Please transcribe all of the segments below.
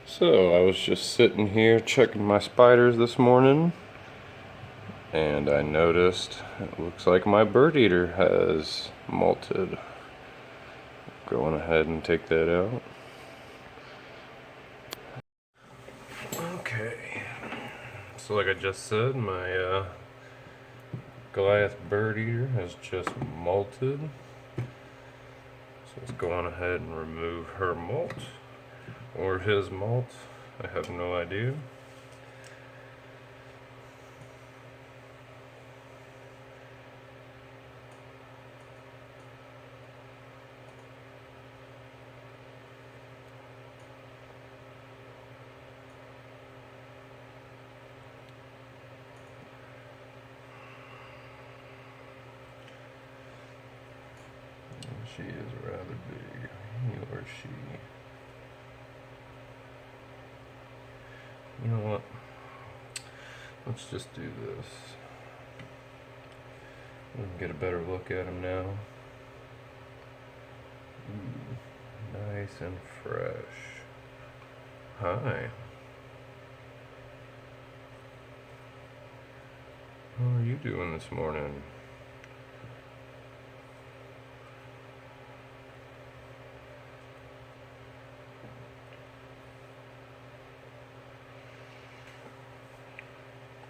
So I was just sitting here checking my spiders this morning, and I noticed it looks like my bird eater has molted. Going ahead and take that out. Okay, so like I just said, my Goliath bird eater has just molted. So let's go on ahead and remove her molt, or his molt, I have no idea. She is rather big, he or she. You know what? Let's just do this. We can get a better look at him now. Ooh, nice and fresh. Hi. How are you doing this morning?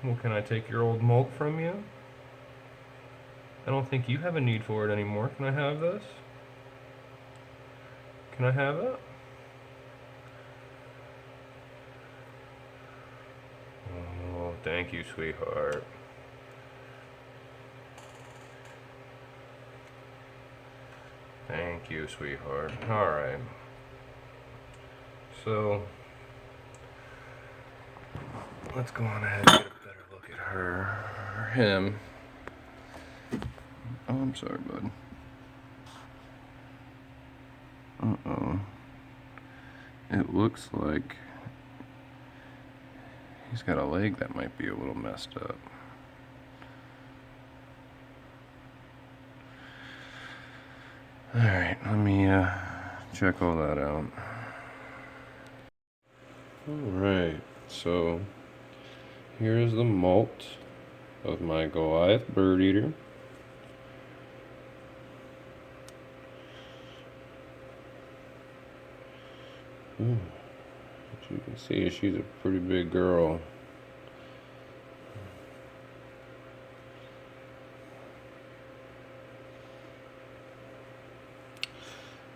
Well, can I take your old molt from you? I don't think you have a need for it anymore. Can I have this? Can I have it? Oh, thank you, sweetheart. Thank you, sweetheart. Alright. So, let's go on ahead and get a better look at her. Or him. Oh, I'm sorry, bud. Uh-oh. It looks like he's got a leg that might be a little messed up. Alright, let me check all that out. Alright, so here's the molt of my Goliath bird eater. As you can see, she's a pretty big girl.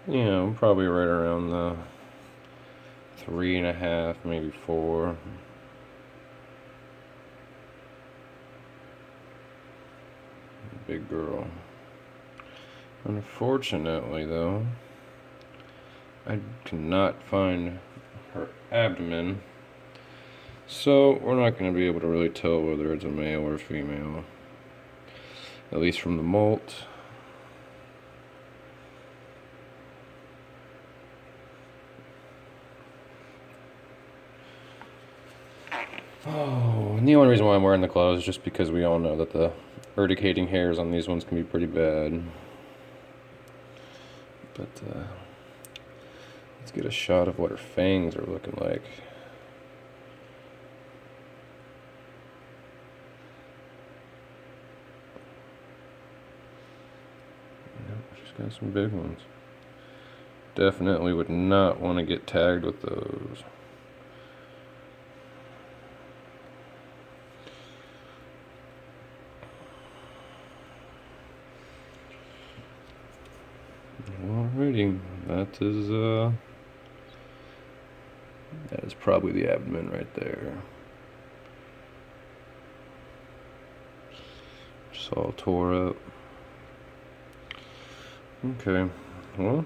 You know, probably right around the 3.5, maybe 4. Big girl. Unfortunately, though, I cannot find her abdomen, so we're not going to be able to really tell whether it's a male or female, at least from the molt. Oh, and the only reason why I'm wearing the clothes is just because we all know that the urticating hairs on these ones can be pretty bad. But let's get a shot of what her fangs are looking like. Yep, she's got some big ones. Definitely would not want to get tagged with those. Alrighty, that is probably the abdomen right there. Just all tore up. Okay, well,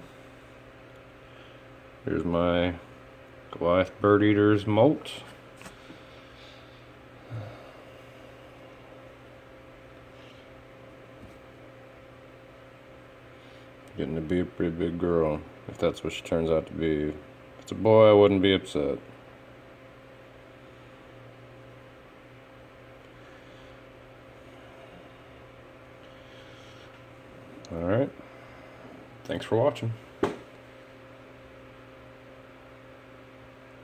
here's my Goliath bird eater's molt. Getting to be a pretty big girl, if that's what she turns out to be. If it's a boy, I wouldn't be upset. Alright, thanks for watching.